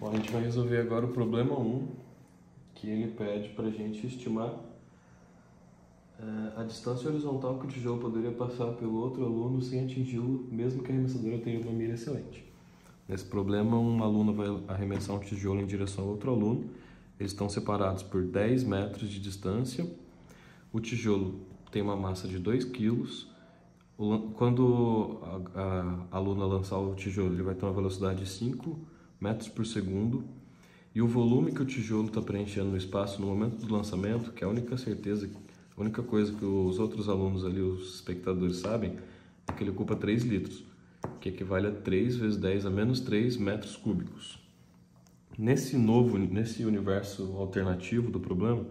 Bom, a gente vai resolver agora o problema 1, que ele pede para a gente estimar a distância horizontal que o tijolo poderia passar pelo outro aluno sem atingi-lo, mesmo que a arremessadora tenha uma mira excelente. Nesse problema, um aluno vai arremessar um tijolo em direção ao outro aluno. Eles estão separados por 10 metros de distância. O tijolo tem uma massa de 2 kg. Quando a aluna lançar o tijolo, ele vai ter uma velocidade de 5 metros por segundo. E o volume que o tijolo está preenchendo no espaço no momento do lançamento, que é a única coisa que os outros alunos ali, os espectadores, sabem, é que ele ocupa 3 litros, que equivale a 3 vezes 10 a menos 3 metros cúbicos. Nesse universo alternativo do problema,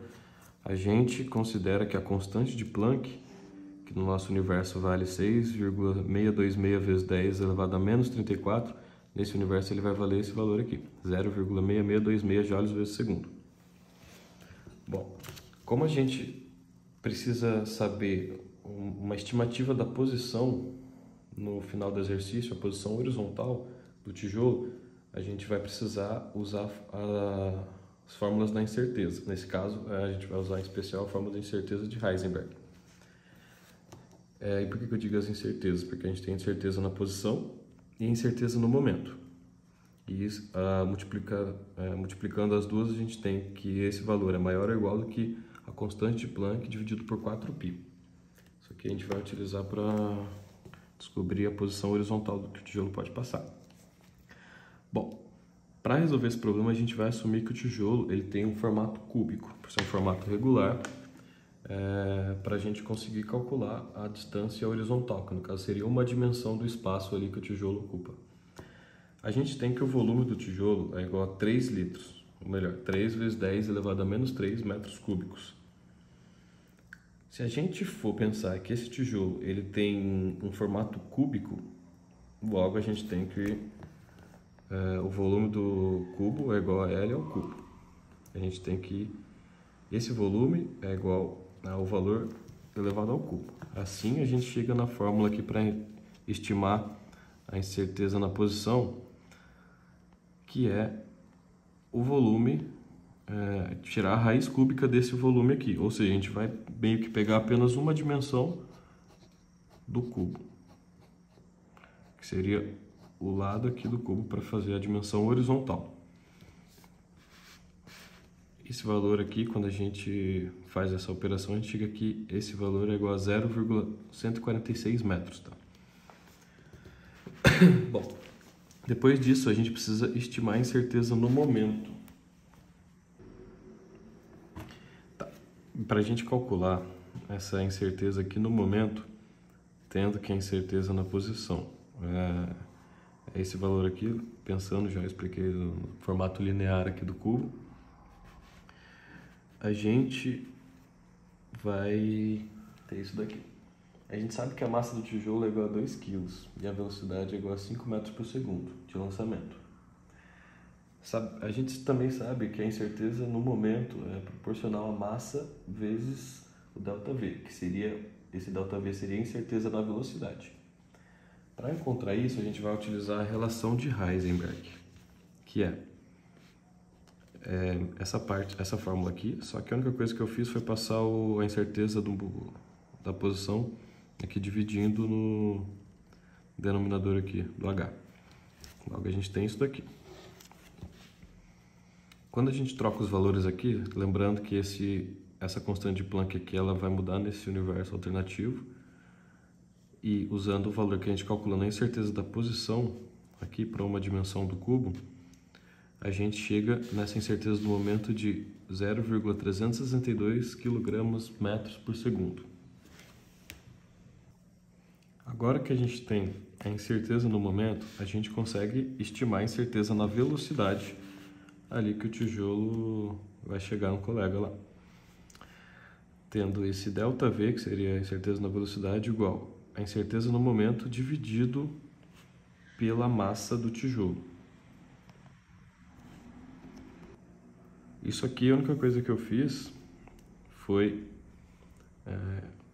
a gente considera que a constante de Planck, que no nosso universo vale 6,626 vezes 10 elevado a menos 34, nesse universo ele vai valer esse valor aqui, 0,6626 joules vezes segundo. Bom, como a gente precisa saber uma estimativa da posição no final do exercício, a posição horizontal do tijolo, a gente vai precisar usar as fórmulas da incerteza. Nesse caso, a gente vai usar em especial a fórmula da incerteza de Heisenberg. E por que eu digo as incertezas? Porque a gente tem incerteza na posição e incerteza no momento. E multiplicando as duas, a gente tem que esse valor é maior ou igual do que a constante de Planck dividido por 4π. Isso aqui a gente vai utilizar para descobrir a posição horizontal do que o tijolo pode passar. Bom, para resolver esse problema, a gente vai assumir que o tijolo ele tem um formato cúbico, por ser um formato regular, para a gente conseguir calcular a distância horizontal, que no caso seria uma dimensão do espaço ali que o tijolo ocupa. A gente tem que o volume do tijolo é igual a 3 litros, ou melhor, 3 vezes 10 elevado a menos 3 metros cúbicos. Se a gente for pensar que esse tijolo ele tem um formato cúbico, logo a gente tem que o volume do cubo é igual a L ao cubo. A gente tem que esse volume é igual ao valor elevado ao cubo. Assim a gente chega na fórmula aqui para estimar a incerteza na posição, que é o volume, tirar a raiz cúbica desse volume aqui. Ou seja, a gente vai meio que pegar apenas uma dimensão do cubo, que seria o lado aqui do cubo para fazer a dimensão horizontal. Esse valor aqui, quando a gente faz essa operação, a gente chega aqui, esse valor é igual a 0,146 metros, tá? Bom, depois disso a gente precisa estimar a incerteza no momento. Tá. Para a gente calcular essa incerteza aqui no momento, tendo que a incerteza na posição é esse valor aqui, pensando, já expliquei no formato linear aqui do cubo, a gente vai ter isso daqui. A gente sabe que a massa do tijolo é igual a 2 kg e a velocidade é igual a 5 metros por segundo de lançamento. A gente também sabe que a incerteza no momento é proporcional à massa vezes o ΔV, que seria, esse ΔV seria a incerteza na velocidade. Para encontrar isso, a gente vai utilizar a relação de Heisenberg, que é essa fórmula aqui, só que a única coisa que eu fiz foi passar a incerteza da posição aqui dividindo no denominador aqui do H. Logo a gente tem isso daqui. Quando a gente troca os valores aqui, lembrando que essa constante de Planck aqui ela vai mudar nesse universo alternativo, e usando o valor que a gente calculou na incerteza da posição aqui para uma dimensão do cubo, a gente chega nessa incerteza do momento de 0,362 kg/metros por segundo. Agora que a gente tem a incerteza no momento, a gente consegue estimar a incerteza na velocidade ali que o tijolo vai chegar no colega lá. Tendo esse ΔV, que seria a incerteza na velocidade, igual a incerteza no momento dividido pela massa do tijolo. Isso aqui, a única coisa que eu fiz foi,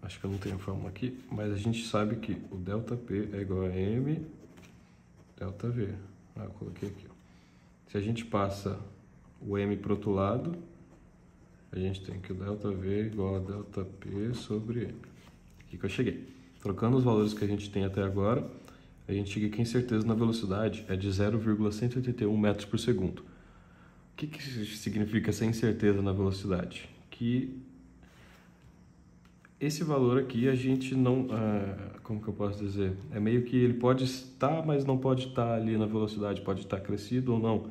acho que eu não tenho a fórmula aqui, mas a gente sabe que o ΔP é igual a M ΔV. Eu coloquei aqui, ó. Se a gente passa o M para o outro lado, a gente tem que o ΔV é igual a ΔP sobre M. Aqui que eu cheguei. Trocando os valores que a gente tem até agora, a gente chega que a incerteza na velocidade é de 0,181 metros por segundo. O que significa essa incerteza na velocidade? Que esse valor aqui a gente não... como que eu posso dizer? É meio que ele pode estar, mas não pode estar ali na velocidade, pode estar crescido ou não.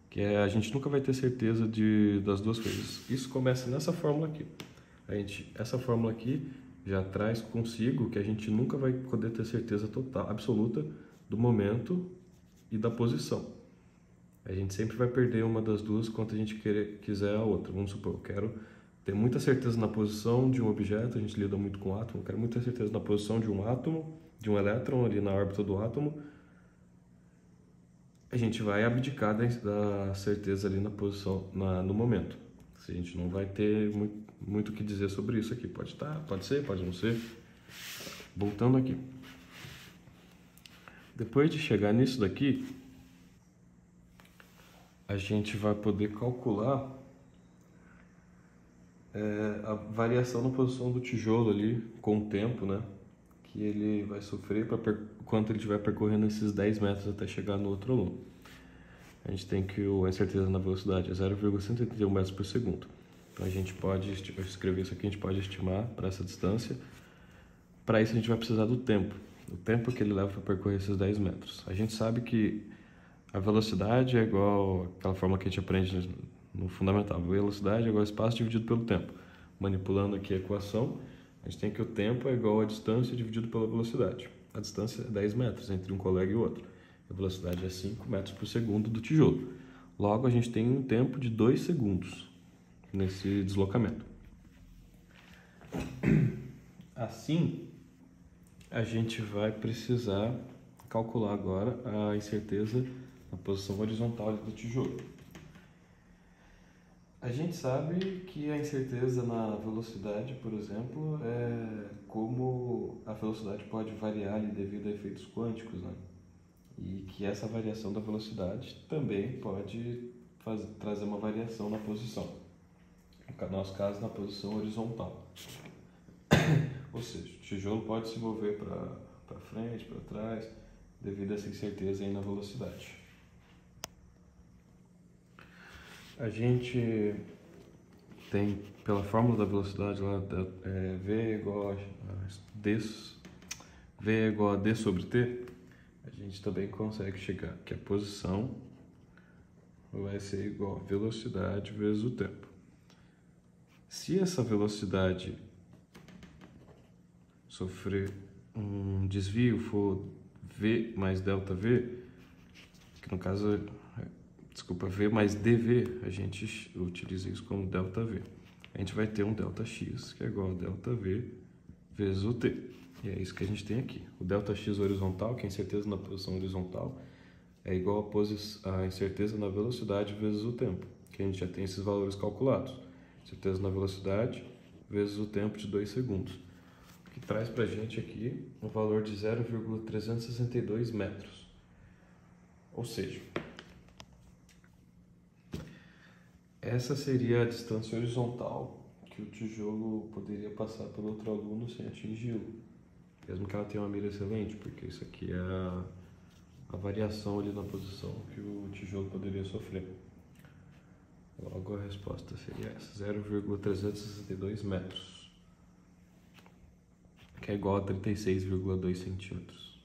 Que a gente nunca vai ter certeza das duas coisas. Isso começa nessa fórmula aqui. Essa fórmula aqui já traz consigo que a gente nunca vai poder ter certeza total, absoluta do momento e da posição. A gente sempre vai perder uma das duas quando a gente quiser a outra. Vamos supor, eu quero ter muita certeza na posição de um objeto, a gente lida muito com átomo, eu quero muita certeza na posição de um átomo, de um elétron ali na órbita do átomo. A gente vai abdicar da certeza ali na posição, no momento. A gente não vai ter muito o que dizer sobre isso aqui. Pode ser, pode não ser. Voltando aqui. Depois de chegar nisso daqui, a gente vai poder calcular a variação na posição do tijolo ali com o tempo, né? Que ele vai sofrer quanto ele estiver percorrendo esses 10 metros até chegar no outro aluno. A gente tem que a incerteza na velocidade é 0,181 metros por segundo. Então a gente pode escrever isso aqui, a gente pode estimar para essa distância. Para isso a gente vai precisar do tempo. O tempo que ele leva para percorrer esses 10 metros. A gente sabe que a velocidade é igual àquela forma que a gente aprende no fundamental. A velocidade é igual ao espaço dividido pelo tempo. Manipulando aqui a equação, a gente tem que o tempo é igual à distância dividido pela velocidade. A distância é 10 metros entre um colega e o outro. A velocidade é 5 metros por segundo do tijolo. Logo, a gente tem um tempo de 2 segundos nesse deslocamento. Assim, a gente vai precisar calcular agora a incerteza na posição horizontal do tijolo. A gente sabe que a incerteza na velocidade, por exemplo, é como a velocidade pode variar ali devido a efeitos quânticos, né? E que essa variação da velocidade também pode trazer uma variação na posição. No nosso caso, na posição horizontal. Ou seja, o tijolo pode se mover para frente, para trás, devido a essa incerteza aí na velocidade. A gente tem, pela fórmula da velocidade lá, V é igual a D sobre T, a gente também consegue chegar que a posição vai ser igual a velocidade vezes o tempo. Se essa velocidade sofrer um desvio, for V mais ΔV, que no caso V mais dV, a gente utiliza isso como ΔV. A gente vai ter um ΔX, que é igual a ΔV vezes o T. E é isso que a gente tem aqui. O ΔX horizontal, que é a incerteza na posição horizontal, é igual a incerteza na velocidade vezes o tempo, que a gente já tem esses valores calculados. Incerteza na velocidade vezes o tempo de 2 segundos. O que traz pra gente aqui um valor de 0,362 metros. Ou seja, essa seria a distância horizontal que o tijolo poderia passar pelo outro aluno sem atingi-lo. Mesmo que ela tenha uma mira excelente, porque isso aqui é a variação ali na posição que o tijolo poderia sofrer. Logo a resposta seria essa, 0,362 metros, que é igual a 36,2 centímetros.